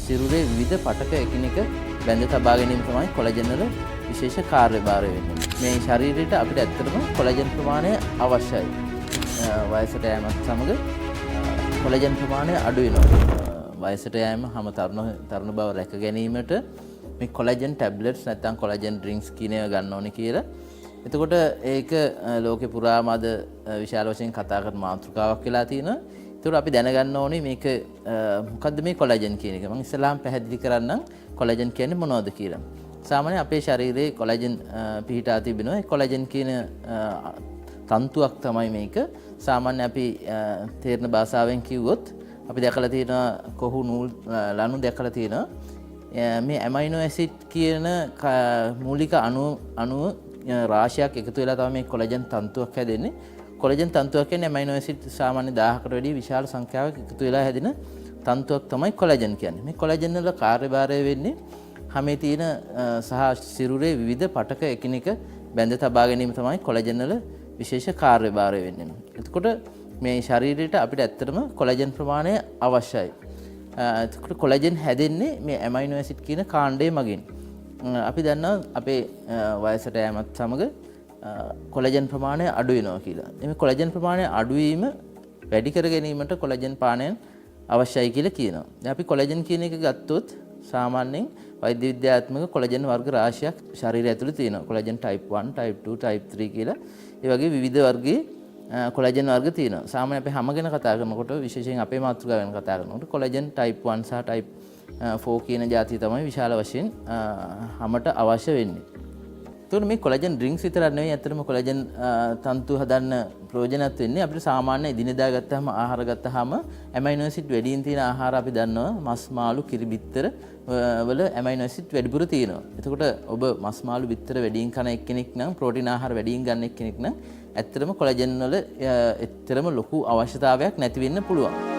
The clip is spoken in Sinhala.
සිරුරේ විවිධ පටක එකිනෙක බැඳ තබා ගැනීම තමයි කොලජන් වල විශේෂ කාර්යභාරය වෙන්නේ. මේ ශරීරයට අපිට ඇත්තටම කොලජන් ප්‍රමාණය අවශ්‍යයි. වයසට යෑමත් සමග කොලජන් ප්‍රමාණය අඩු වෙනවා. වයසට යෑම හැම තරුණ බව රැක ගැනීමට මේ කොලජන් ටැබ්ලට්ස් නැත්නම් කොලජන් ඩ්‍රින්ක්ස් කියන ඒවා ගන්න ඕනේ කියලා. එතකොට ඒක ලෝකේ පුරාම අද විශාල වශයෙන් කතා කරන මාතෘකාවක් වෙලා තියෙනවා. ඒතකොට අපි දැනගන්න ඕනේ මේක මොකද්ද මේ කොලජන් කියන එක. මම ඉස්සෙල්ලාම පැහැදිලි කරන්නම් කොලජන් කියන්නේ මොනවද කියලා. සාමාන්‍යයෙන් අපේ ශරීරයේ කොලජන් පිහිටා තිබෙනවා. ඒ කොලජන් කියන තන්තුවක් තමයි මේක. සාමාන්‍ය අපි තේරෙන භාෂාවෙන් කිව්වොත් අපි දැකලා තියෙනවා කොහු නූල් ලණු දැකලා තියෙනවා. මේ ඇමයිනෝ ඇසිඩ් කියන මූලික අණු රාශියක් එකතු වෙලා තමයි මේ කොලජන් තන්තුවක් හැදෙන්නේ. කොලජන් තන්තුවක් කියන්නේ ඇමයිනෝ ඇසිඩ් සාමාන්‍ය 1000කට වැඩිය විශාල සංඛ්‍යාවක් එකතු වෙලා හැදෙන තන්තුවක් තමයි කොලජන් කියන්නේ. මේ කොලජන් වල කාර්යභාරය වෙන්නේ හැමේ තියෙන සහ සිරුරේ විවිධ පටක එකිනෙක බැඳ තබා ගැනීම තමයි කොලජන් වල විශේෂ කාර්යභාරය වෙන්නේ. එතකොට මේ ශරීරයට අපිට ඇත්තටම කොලජන් ප්‍රමාණය අවශ්‍යයි. එතකොට කොලජන් හැදෙන්නේ මේ ඇමයිනෝ ඇසිඩ් කියන කාණ්ඩය මගින්. අපි දන්නවා අපේ වයසට යෑමත් සමග කොලජන් ප්‍රමාණය අඩු වෙනවා කියලා. මේ කොලජන් ප්‍රමාණය අඩු වීම වැඩි කර ගැනීමට කොලජන් පානයන් අවශ්‍යයි කියලා කියනවා. දැන් අපි කොලජන් කියන එක ගත්තොත් සාමාන්‍යයෙන් වෛද්‍ය විද්‍යාත්මක කොලජන් වර්ග රාශියක් ශරීරය ඇතුළේ තියෙනවා. කොලජන් type 1, type 2, type 3 කියලා. ඒ වගේ විවිධ වර්ගයේ කොලජන් වර්ග තියෙනවා. සාමාන්‍යයෙන් අපි හැම ගැන කතා කරනකොට විශේෂයෙන් අපේ මාතෘකාව ගැන කතා කරනකොට කොලජන් type 1 සහ type 4 කියන જાතිය තමයි විශාල වශයෙන් හැමට අවශ්‍ය වෙන්නේ. එතකොට මේ කොලජන් ඩ්‍රින්ක්ස් විතරක් නෙවෙයි අතරම කොලජන් තන්තු හදන්න ප්‍රයෝජනවත් වෙන්නේ අපිට සාමාන්‍ය එදිනෙදා ගත්තාම ආහාර ගත්තාම ඇමයිනෝ ඇසිඩ් වැඩියෙන් තියෙන ආහාර අපි දන්නවා මස් මාළු කිරි බිත්තර වල ඇමයිනෝ ඇසිඩ් වැඩිපුර තියෙනවා. එතකොට ඔබ මස් මාළු බිත්තර වැඩියෙන් කන එක්කෙනෙක් නම් ප්‍රෝටීන් ආහාර වැඩියෙන් ගන්න එක්කෙනෙක් නම් ඇත්තටම කොලජන් වල ඇත්තටම ලොකු අවශ්‍යතාවයක් නැති වෙන්න පුළුවන්.